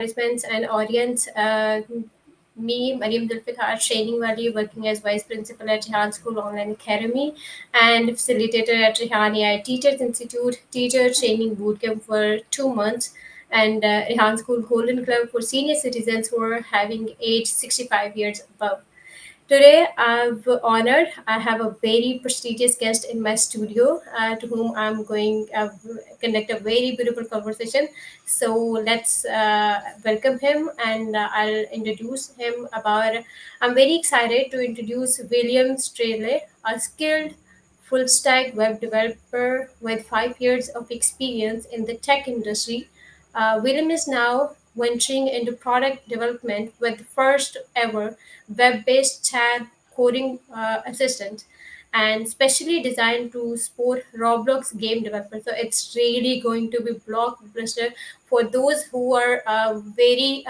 participants and audience. Me, Maryam Zulfiqar, Trainingwali, working as Vice Principal at Rehan School Online Academy and facilitator at Rehan AI Teachers Institute, Teacher Training Bootcamp for 2 months, and Rehan School Golden Club for senior citizens who are having age 65 years above. Today, I've honored. I have a very prestigious guest in my studio, to whom I'm going to conduct a very beautiful conversation. So let's welcome him, and I'll introduce him. I'm very excited to introduce William Strealy, a skilled full stack web developer with 5 years of experience in the tech industry. William is now venturing into product development with the first ever web based chat coding assistant and specially designed to support Roblox game developers. So it's really going to be blockbuster for those who are very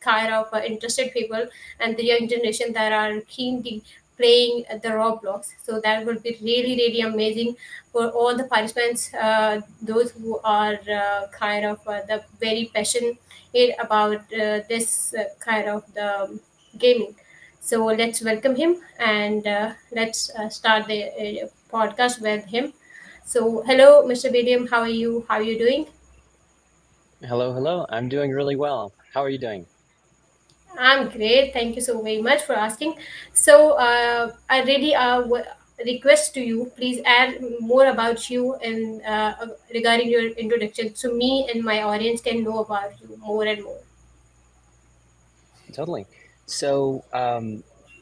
kind of interested people and the young generation that are keenly playing the Roblox. So that will be really, really amazing for all the participants, those who are kind of the very passionate about this kind of the gaming. So let's welcome him and let's start the podcast with him. So hello, Mr. William. How are you? How are you doing? Hello, hello. I'm doing really well. How are you doing? I'm great. Thank you so very much for asking. So, I really request to you, please add more about you and regarding your introduction, so me and my audience can know about you more and more. Totally. So,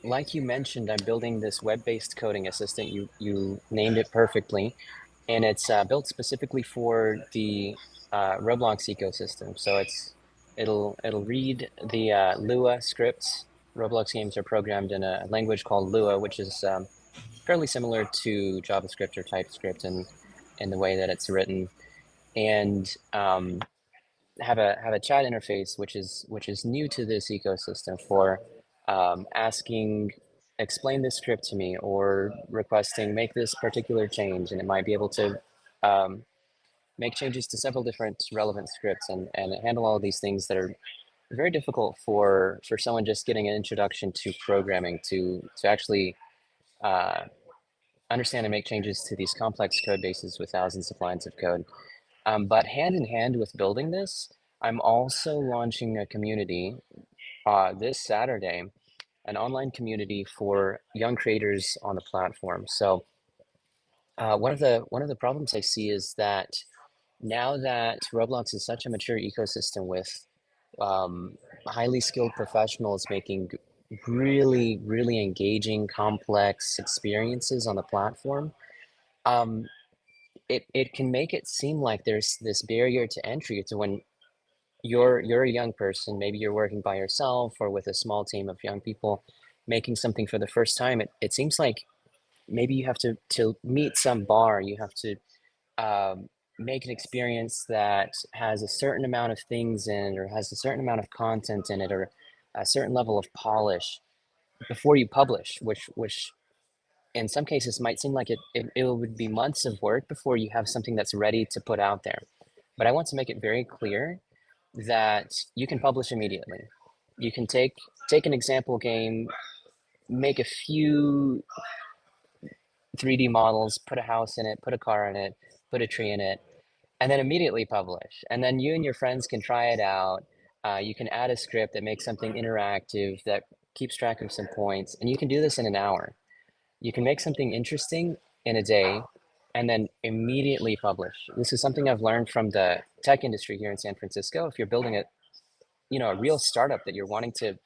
like you mentioned, I'm building this web-based coding assistant. You named it perfectly, and it's built specifically for the Roblox ecosystem. So it'll read the Lua scripts. Roblox games are programmed in a language called Lua, which is fairly similar to JavaScript or TypeScript in the way that it's written, and have a chat interface which is new to this ecosystem for asking explain this script to me or requesting make this particular change, and it might be able to um, make changes to several different relevant scripts and handle all of these things that are very difficult for someone just getting an introduction to programming to actually uh, understand and make changes to these complex code bases with thousands of lines of code. But hand in hand with building this, I'm also launching a community this Saturday, an online community for young creators on the platform. So one of the problems I see is that now that Roblox is such a mature ecosystem with um, highly skilled professionals making really, really engaging, complex experiences on the platform, um, it can make it seem like there's this barrier to entry to when you're a young person, maybe you're working by yourself or with a small team of young people making something for the first time. It seems like maybe you have to meet some bar, you have to make an experience that has a certain amount of things in it or has a certain amount of content in it or a certain level of polish before you publish, which in some cases might seem like it would be months of work before you have something that's ready to put out there. But I want to make it very clear that you can publish immediately. You can take an example game, make a few 3D models, put a house in it, put a car in it, put a tree in it, and then immediately publish. And then you and your friends can try it out. You can add a script that makes something interactive that keeps track of some points, and you can do this in an hour. You can make something interesting in a day and then immediately publish. This is something I've learned from the tech industry here in San Francisco. If you're building a real startup that you're wanting to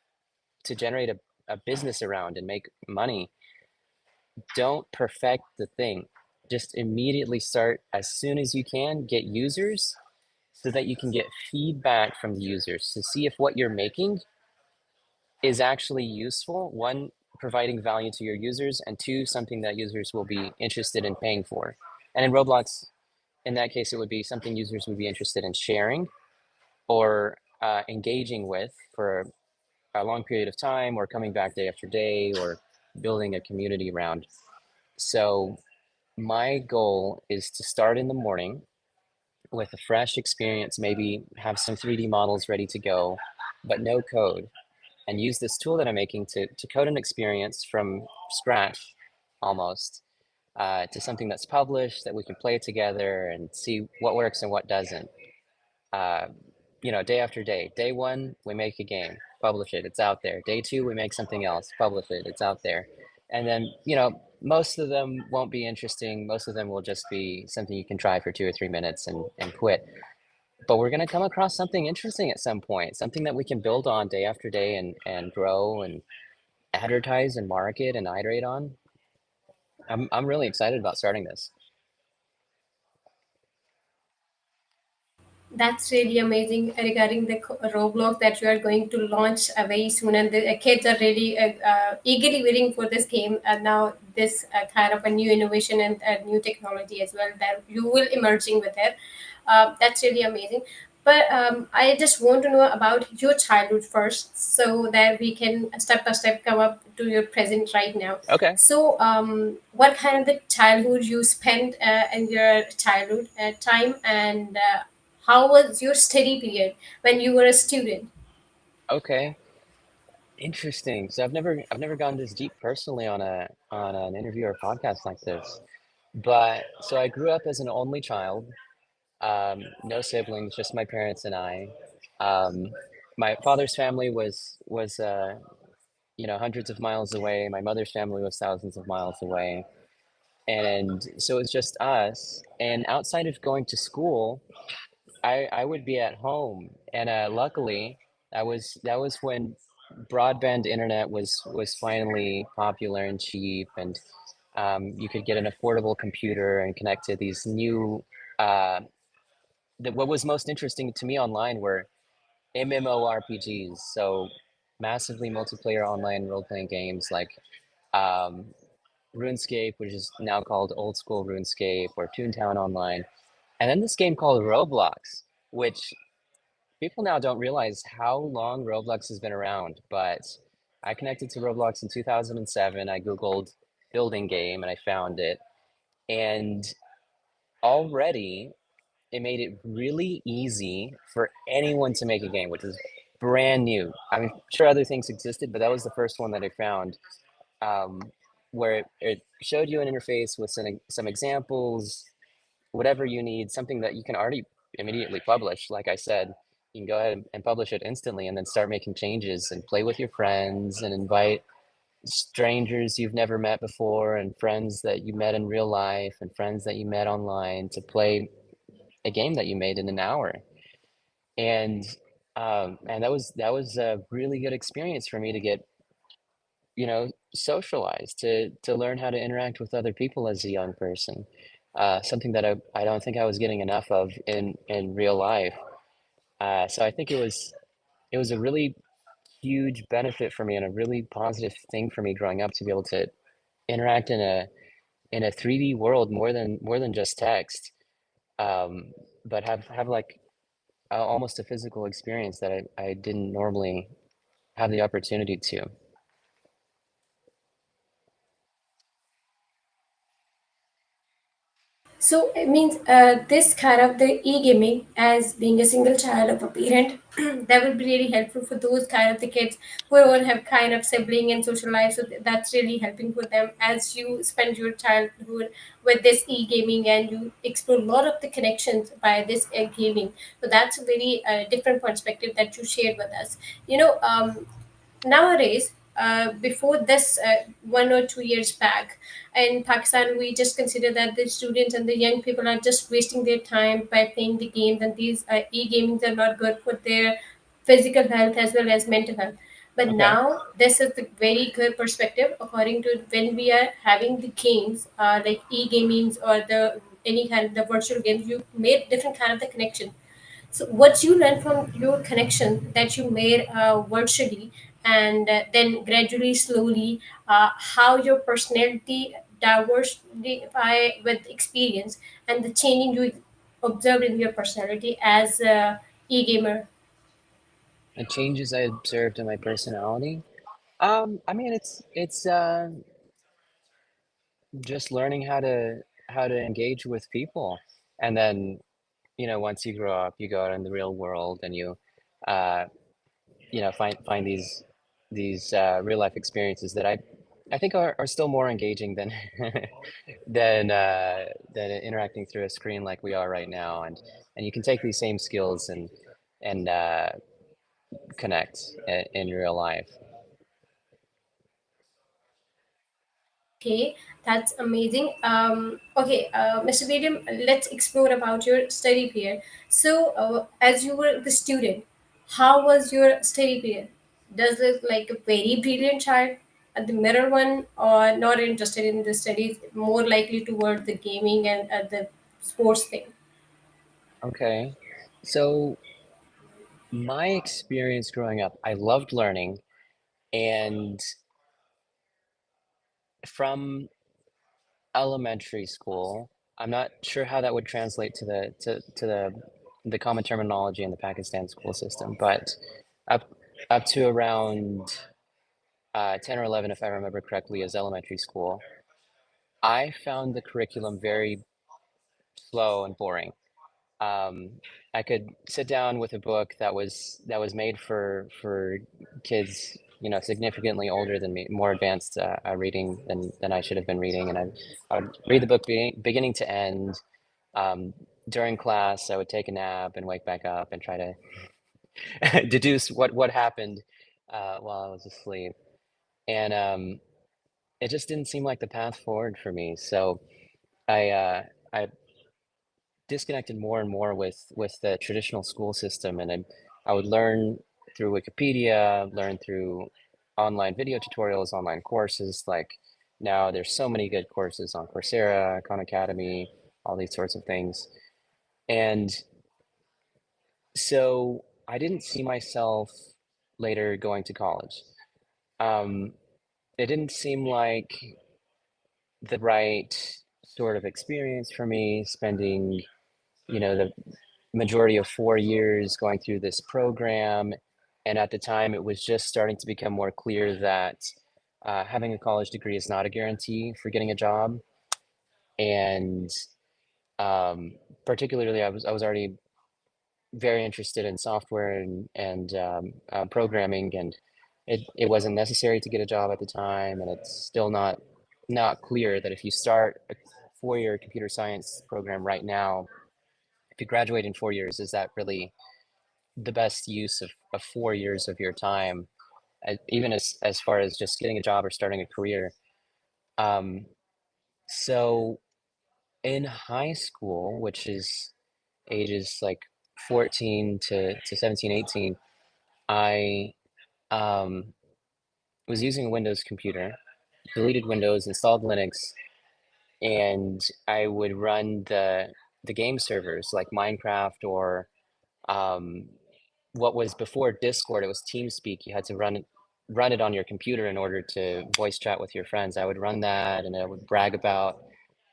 generate a business around and make money, don't perfect the thing. Just immediately start as soon as you can, get users so that you can get feedback from the users to see if what you're making is actually useful. One, providing value to your users, and two, something that users will be interested in paying for. And in Roblox, in that case, it would be something users would be interested in sharing or engaging with for a long period of time, or coming back day after day, or building a community around. So my goal is to start in the morning with a fresh experience, maybe have some 3D models ready to go, but no code, and use this tool that I'm making to code an experience from scratch almost to something that's published that we can play together and see what works and what doesn't. Uh, day after day. Day one, we make a game, publish it, it's out there. Day two, we make something else, publish it, it's out there. And then, most of them won't be interesting. Most of them will just be something you can try for 2 or 3 minutes and quit. But we're going to come across something interesting at some point, something that we can build on day after day and grow and advertise and market and iterate on. I'm really excited about starting this. That's really amazing regarding the Roblox that you are going to launch very soon, and the kids are really eagerly waiting for this game. And now this kind of a new innovation and new technology as well that you will emerging with it. That's really amazing. But I just want to know about your childhood first, so that we can step by step come up to your present right now. Okay. So, what kind of the childhood you spent in your childhood time, and how was your study period when you were a student? Okay. Interesting. So I've never gone this deep personally on an interview or podcast like this. But so I grew up as an only child, no siblings, just my parents and I. Um, my father's family was hundreds of miles away. My mother's family was thousands of miles away. And so it's just us. And outside of going to school, I would be at home. And luckily, that was when broadband internet was finally popular and cheap, and you could get an affordable computer and connect to these new. Uh, what was most interesting to me online were MMORPGs, so massively multiplayer online role-playing games like um, RuneScape, which is now called Old School RuneScape, or Toontown Online, and then this game called Roblox, which people now don't realize how long Roblox has been around. But I connected to Roblox in 2007. I Googled building game and I found it. And already it made it really easy for anyone to make a game, which was brand new. I mean, sure, other things existed, but that was the first one that I found, um, where it showed you an interface with some examples, whatever you need, something that you can already immediately publish. Like I said, you can go ahead and publish it instantly and then start making changes and play with your friends and invite strangers you've never met before and friends that you met in real life and friends that you met online to play a game that you made in an hour. And and that was a really good experience for me to get, socialized, to learn how to interact with other people as a young person. Something that I don't think I was getting enough of in real life. So I think it was a really huge benefit for me and a really positive thing for me growing up to be able to interact in a 3D world more than just text, um, but have like almost a physical experience that I didn't normally have the opportunity to. So it means this kind of the e-gaming, as being a single child of a parent, that would be really helpful for those kind of the kids who don't have kind of sibling and social life. So that's really helping for them as you spend your childhood with this e-gaming, and you explore a lot of the connections by this gaming. So that's a very different perspective that you shared with us. Nowadays, before this 1 or 2 years back, in Pakistan, we just consider that the students and the young people are just wasting their time by playing the games, and these e-gamings are not good for their physical health as well as mental health. But Okay. now, this is the very good perspective according to when we are having the games like e-gamings or the any kind of the virtual games. You made different kind of the connection. So, what you learned from your connection that you made virtually, and then gradually, slowly, how your personality diversify with experience, and the changing you observed in your personality as a e-gamer. The changes I observed in my personality. I mean, it's just learning how to engage with people, and then once you grow up, you go out in the real world and uh, find these real life experiences that I think are still more engaging than than interacting through a screen like we are right now. And you can take these same skills and connect in real life. Okay, that's amazing. Okay, Mr. William, let's explore about your study period. So, as you were the student, how was your study period? Does it like a very brilliant child at the mirror one, or not interested in the studies, more likely toward the gaming and the sports thing? Okay. So my experience growing up, I loved learning, and from elementary school, I'm not sure how that would translate to the common terminology in the Pakistan school system, but up up to around 10 or 11, if I remember correctly, as elementary school, I found the curriculum very slow and boring. Um, I could sit down with a book that was made for kids, significantly older than me, more advanced reading than I should have been reading, and I would read the book beginning to end. Um, During class, I would take a nap and wake back up and try to deduce what happened while I was asleep, and it just didn't seem like the path forward for me. So I disconnected more and more with the traditional school system, and I would learn through Wikipedia, learn through online video tutorials, online courses. Like now, there's so many good courses on Coursera, Khan Academy, all these sorts of things, and so I didn't see myself later going to college. Um, it didn't seem like the right sort of experience for me, spending the majority of 4 years going through this program. And at the time, it was just starting to become more clear that having a college degree is not a guarantee for getting a job. And um, particularly, I was already very interested in software and programming, and it wasn't necessary to get a job at the time. And it's still not clear that if you start a 4-year computer science program right now, if you graduate in 4 years, is that really the best use of 4 years of your time, even as far as just getting a job or starting a career. Um, so in high school, which is ages like 14 to 17, 18, I um, was using a Windows computer, deleted Windows, installed Linux, and I would run the game servers like Minecraft or um, what was before Discord, it was TeamSpeak. You had to run it on your computer in order to voice chat with your friends. I would run that, and I would brag about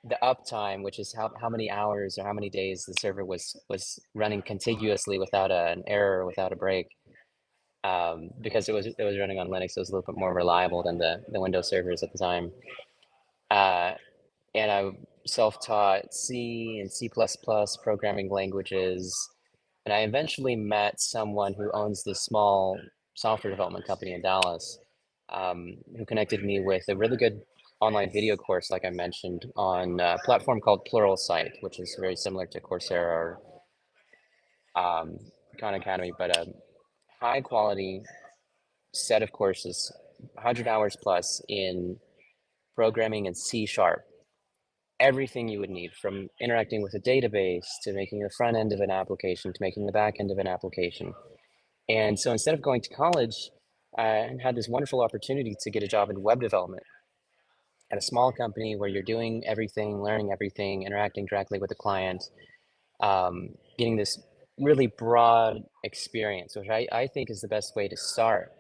the uptime, which is how many hours or how many days the server was running contiguously without an error or without a break. Because it was running on Linux, it was a little bit more reliable than the Windows servers at the time. Uh, and I self-taught C and C++ programming languages. And I eventually met someone who owns this small software development company in Dallas, who connected me with a really good online video course, like I mentioned, on a platform called Pluralsight, which is very similar to Coursera or Khan Academy, but a high quality set of courses, 100 hours plus in programming and C sharp. Everything you would need, from interacting with a database to making the front end of an application to making the back end of an application. And so instead of going to college, I had this wonderful opportunity to get a job in web development at a small company where you're doing everything, learning everything, interacting directly with the client, getting this really broad experience, which I think is the best way to start.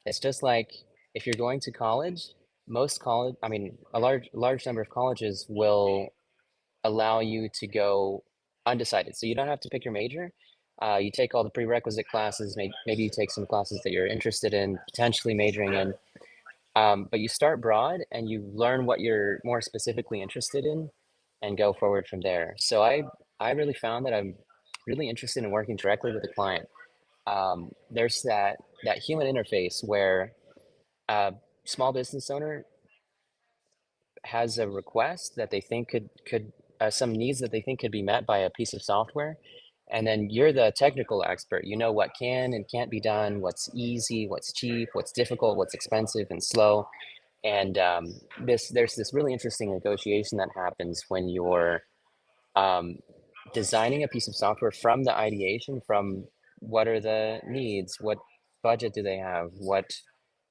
It's just like if you're going to college, I mean, a large number of colleges will allow you to go undecided. So you don't have to pick your major. You take all the prerequisite classes. Maybe you take some classes that you're interested in, potentially majoring in. But you start broad and you learn what you're more specifically interested in, and go forward from there. So I really found that really interested in working directly with the client. There's that human interface where a small business owner has a request that they think could some needs that they think could be met by a piece of software, and then you're the technical expert. You know what can and can't be done, what's easy, what's cheap, what's difficult, what's expensive and slow. And there's this really interesting negotiation that happens when you're um, designing a piece of software from the ideation, from what are the needs, what budget do they have, what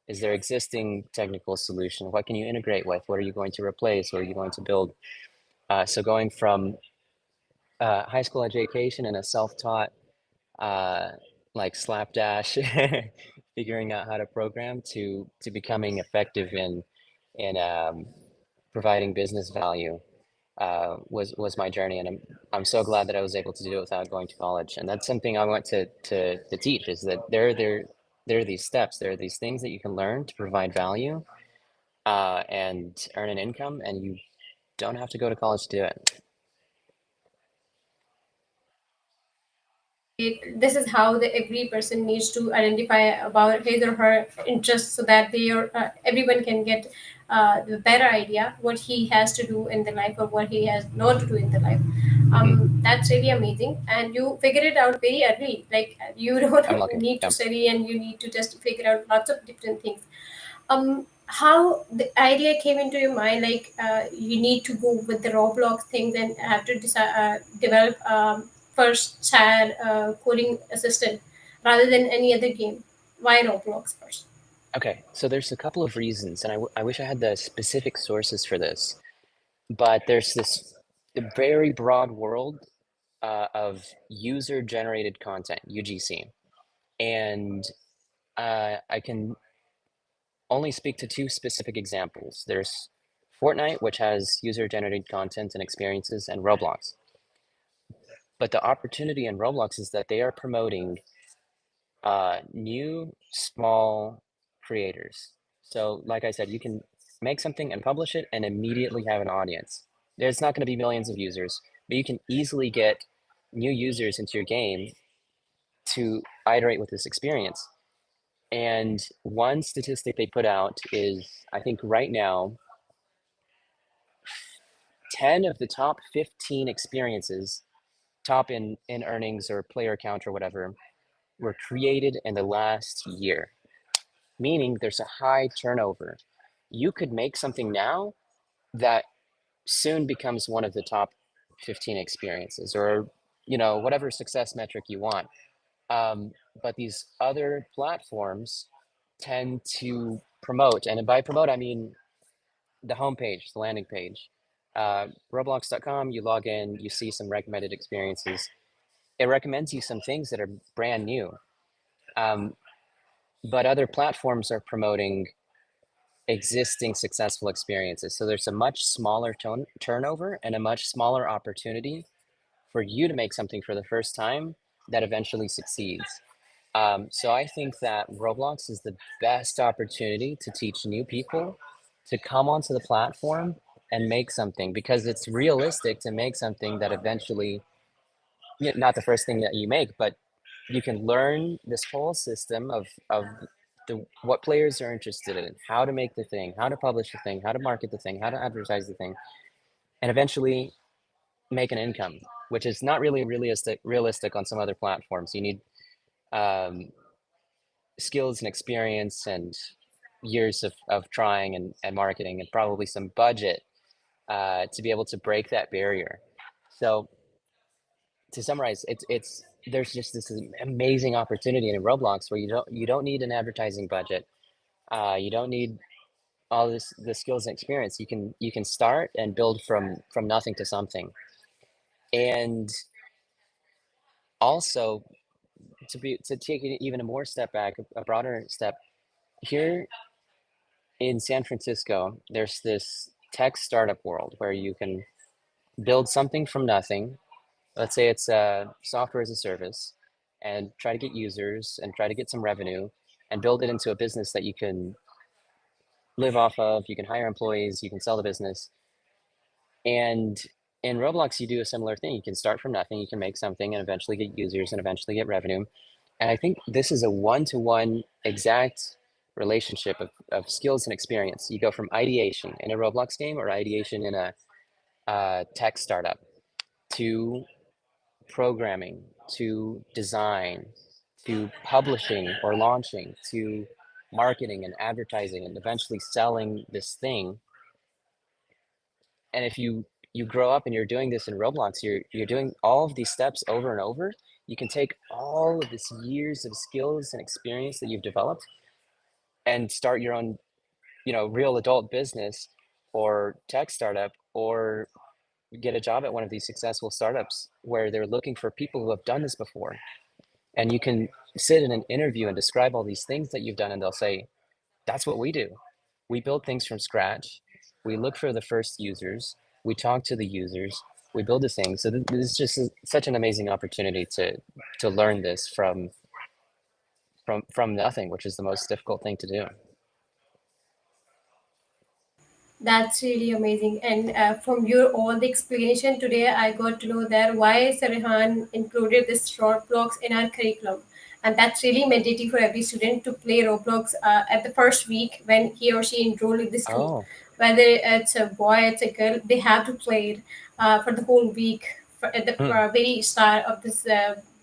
is their existing technical solution, what can you integrate with, what are you going to replace, what are you going to build. So going from high school education and a self-taught uh, like slapdash figuring out how to program to becoming effective in providing business value was my journey, and I'm so glad that I was able to do it without going to college. And that's something I want to teach, is that there are these steps, there are these things that you can learn to provide value and earn an income, and you don't have to go to college to do it. This is how every person needs to identify about his or her interests, so that everyone can get the better idea what he has to do in the life, or what he has not to do in the life. Hmm. That's really amazing, and you figure it out very early. Like, you I'm don't lucky. need to Yeah. study, and you need to just figure out lots of different things. How the idea came into your mind, like, you need to go with the Roblox things and have to develop first child coding assistant rather than any other game? Why Roblox first? Okay, so there's a couple of reasons, and I wish I had the specific sources for this, but there's this very broad world of user-generated content, UGC, and I can only speak to two specific examples. There's Fortnite, which has user-generated content and experiences, and Roblox. But the opportunity in Roblox is that they are promoting new small creators. So, like I said, you can make something and publish it and immediately have an audience. There's not going to be millions of users, but you can easily get new users into your game to iterate with this experience. And one statistic they put out is, I think right now, 10 of the top 15 experiences, top in earnings or player count or whatever, were created in the last year, meaning there's a high turnover. You could make something now that soon becomes one of the top 15 experiences, or whatever success metric you want. But these other platforms tend to promote, and by promote I mean the homepage, the landing page. Roblox.com, you log in, you see some recommended experiences. It recommends you some things that are brand new. Um, but other platforms are promoting existing successful experiences. So there's a much smaller turnover and a much smaller opportunity for you to make something for the first time that eventually succeeds. So I think that Roblox is the best opportunity to teach new people to come onto the platform and make something, because it's realistic to make something that eventually, not the first thing that you make, but you can learn this whole system of what players are interested in, how to make the thing, how to publish the thing, how to market the thing, how to advertise the thing, and eventually make an income, which is not really realistic on some other platforms. You need um, skills and experience and years of trying and marketing, and probably some budget to be able to break that barrier. So to summarize, it's there's just this amazing opportunity in Roblox where you don't need an advertising budget. You don't need all the skills and experience. You can start and build from nothing to something. And also, to take it even a more step back, a broader step, here in San Francisco, there's this tech startup world where you can build something from nothing. Let's say it's a software as a service, and try to get users and try to get some revenue and build it into a business that you can live off of. You can hire employees, you can sell the business. And in Roblox, you do a similar thing. You can start from nothing, you can make something and eventually get users and eventually get revenue. And I think this is a one-to-one exact relationship of skills and experience. You go from ideation in a Roblox game or ideation in a tech startup to programming to design to publishing or launching to marketing and advertising and eventually selling this thing. And if you grow up and you're doing this in Roblox, you're doing all of these steps over and over. You can take all of this years of skills and experience that you've developed and start your own, real adult business or tech startup, or get a job at one of these successful startups where they're looking for people who have done this before. And you can sit in an interview and describe all these things that you've done, and they'll say, that's what we do. We build things from scratch. We look for the first users. We talk to the users. We build this thing. So this is just such an amazing opportunity to learn this from nothing, which is the most difficult thing to do. That's really amazing. And from your all the explanation today, I got to know that why Rehan included this Roblox in our curriculum. And that's really mandatory for every student to play Roblox at the first week when he or she enrolled in the school. Oh, Whether it's a boy, it's a girl, they have to play it for the whole week at the hmm. very start of this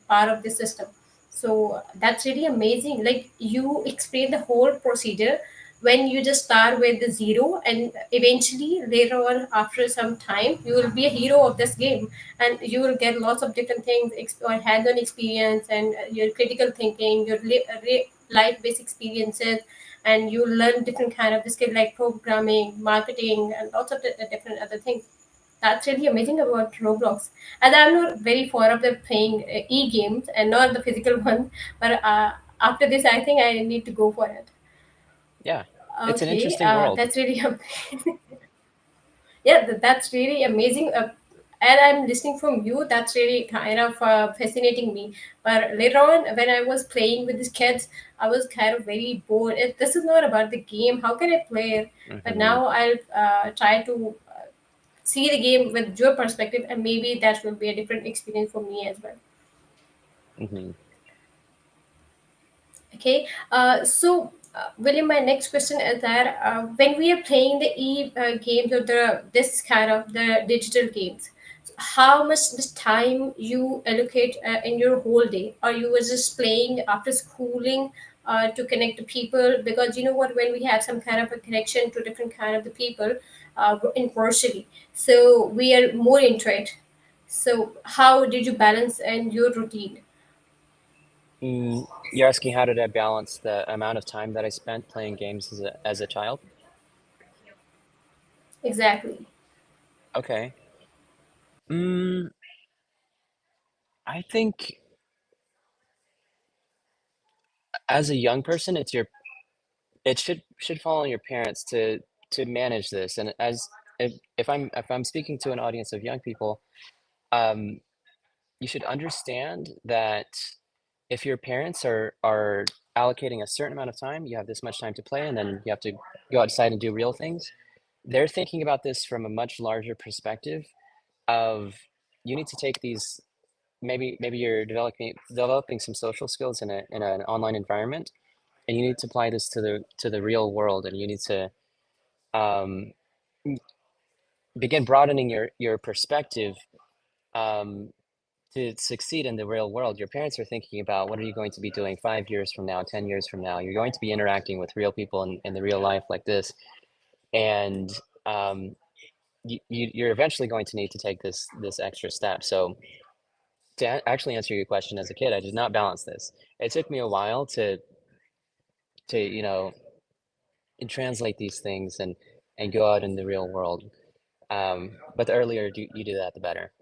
part of the system. So that's really amazing. Like you explain the whole procedure when you just start with the zero, and eventually later on after some time you will be a hero of this game, and you will get lots of different things or hands-on experience, and your critical thinking, your life-based experiences, and you learn different kind of the skill like programming, marketing, and lots of different other things. That's really amazing about Roblox. And I'm not very fond of the playing e-games and not the physical ones, but after this I think I need to go for it. Yeah. It's an Okay, interesting world. that's really yeah, that's really amazing. And I'm listening from you. That's really kind of fascinating me. But later on, when I was playing with these kids, I was kind of very bored. This is not about the game. How can I play it? But Hmm. now I'll try to see the game with your perspective, and maybe that will be a different experience for me as well. Hmm. Okay, William, my next question is that when we are playing the games or the this kind of the digital games, how much this time you allocate in your whole day, or you were just playing after schooling to connect to people? Because you know what, when we have some kind of a connection to different kind of the people in virtually, so we are more into it. So how did you balance in your routine? You're asking how did I balance the amount of time that I spent playing games as a child? Exactly. Okay. Mm, I think as a young person, it should fall on your parents to manage this. And if I'm speaking to an audience of young people, um, you should understand that if your parents are allocating a certain amount of time, you have this much time to play, and then you have to go outside and do real things. They're thinking about this from a much larger perspective of you need to take these. Maybe you're developing some social skills in an online environment, and you need to apply this to the real world, and you need to um, begin broadening your perspective um, to succeed in the real world. Your parents are thinking about what are you going to be doing 5 years from now, 10 years from now. You're going to be interacting with real people in the real life like this, and um, you're eventually going to need to take this extra step. So to actually answer your question, as a kid, I did not balance this. It took me a while to translate these things and go out in the real world. But the earlier you do that, the better.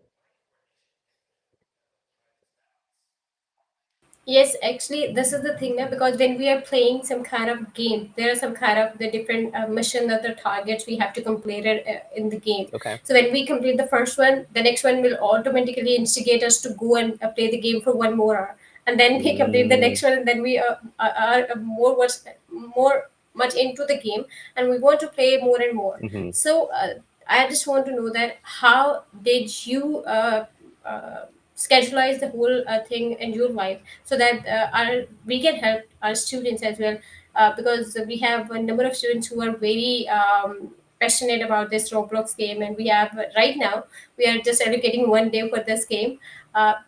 Yes, actually, this is the thing now, because when we are playing some kind of game, there are some kind of the different mission that the targets we have to complete it in the game. Okay. So when we complete the first one, the next one will automatically instigate us to go and play the game for one more hour, and then we complete the Mm, next one, and then we are more much into the game, and we want to play more and more. hmm. So I just want to know that how did you uh, scheduleize the whole thing in your life so that we can help our students as well, because we have a number of students who are very passionate about this Roblox game, and we have right now we are just allocating 1 day for this game. But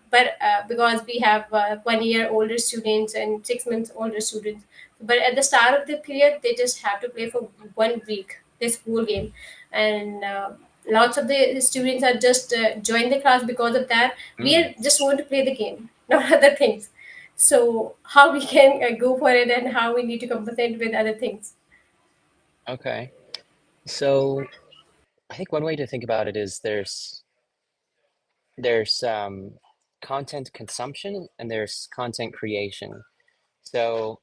because we have 1 year older students and 6 months older students, but at the start of the period they just have to play for 1 week this whole game, and lots of the students are just join the class because of that. We Mm, are just want to play the game, not other things. So how we can go for it, and how we need to compensate with other things. okay. So I think one way to think about it is there's content consumption and there's content creation. So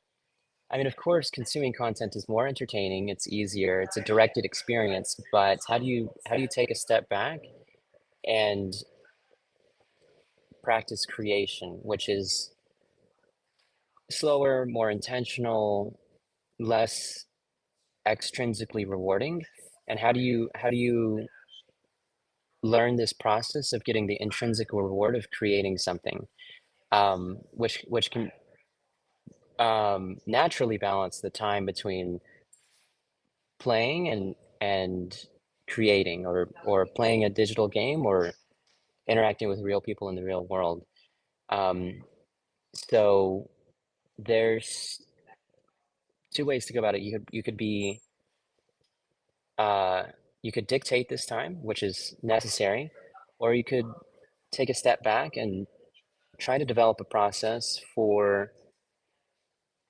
I mean, of course, consuming content is more entertaining, it's easier, it's a directed experience, but how do you take a step back and practice creation, which is slower, more intentional, less extrinsically rewarding? And how do you learn this process of getting the intrinsic reward of creating something, which can naturally balance the time between playing and creating, or playing a digital game or interacting with real people in the real world. Um, so there's two ways to go about it. You could be uh, you could dictate this time, which is necessary, or you could take a step back and try to develop a process for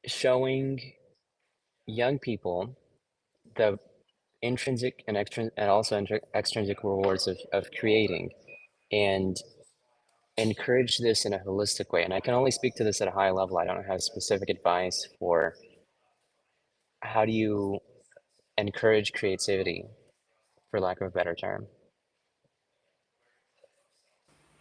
showing young people the intrinsic and also extrinsic rewards of creating, and encourage this in a holistic way. And I can only speak to this at a high level. I don't have specific advice for how do you encourage creativity, for lack of a better term.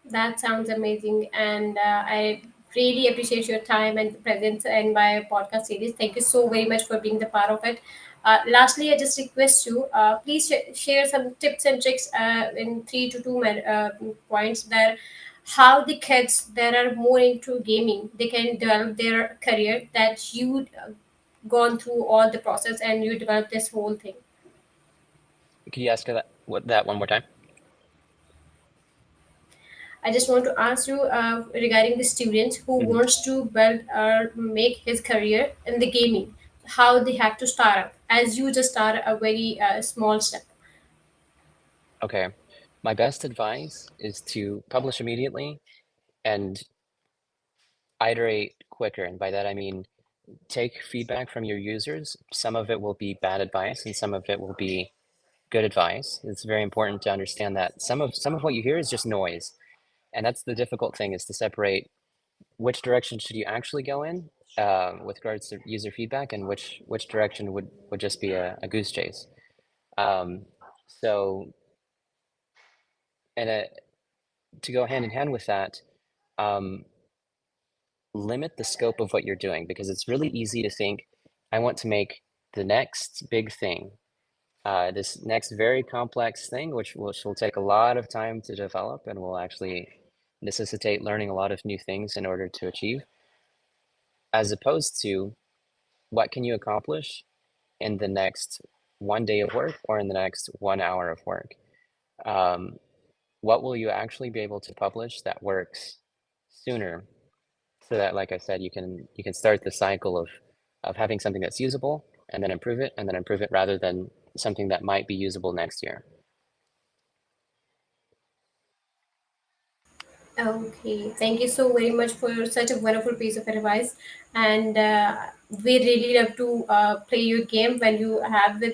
That sounds amazing, and I really appreciate your time and presence in my podcast series. Thank you so very much for being the part of it. Lastly, I just request you, please share some tips and tricks in 3 to 2 points that how the kids that are more into gaming they can develop their career, that you gone through all the process and you develop this whole thing. Could you ask that one more time? I just want to ask you regarding the student who Mhm. wants to build or make his career in the gaming, how they have to start up, as you just start a very small step. Okay. My best advice is to publish immediately and iterate quicker. And by that, I mean take feedback from your users. Some of it will be bad advice and some of it will be good advice. It's very important to understand that some of what you hear is just noise. And that's the difficult thing, is to separate which direction should you actually go in, with regards to user feedback, and which direction would just be a goose chase. Um, so, and to go hand in hand with that, um, limit the scope of what you're doing, because it's really easy to think, I want to make the next big thing, this next very complex thing, which will take a lot of time to develop and will actually necessitate learning a lot of new things in order to achieve, as opposed to what can you accomplish in the next 1 day of work or in the next 1 hour of work. Um, what will you actually be able to publish that works sooner, so that, like I said, you can start the cycle of having something that's usable and then improve it and then improve it, rather than something that might be usable next year. Okay, thank you so very much for such a wonderful piece of advice, and we really love to play your game when you have with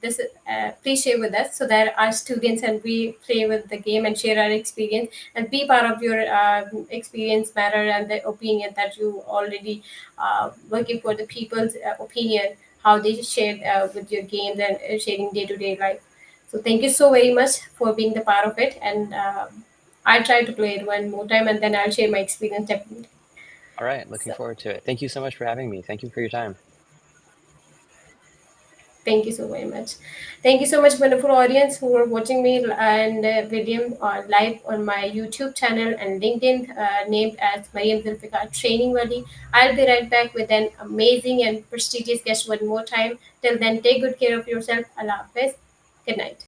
this. Please share with us so that our students and we play with the game and share our experience and be part of your experience matter and the opinion that you already working for the people's opinion, how they share with your games and sharing day to day life. So thank you so very much for being the part of it, and I'll try to play it one more time and then I'll share my experience definitely. All right, looking So forward to it. Thank you so much for having me. Thank you for your time. Thank you so very much. Thank you so much, wonderful audience who are watching me and William live on my YouTube channel and LinkedIn, named as Maryam Zulfiqar Trainingwali. I'll be right back with an amazing and prestigious guest one more time. Till then, take good care of yourself. Allah Hafiz. Good night.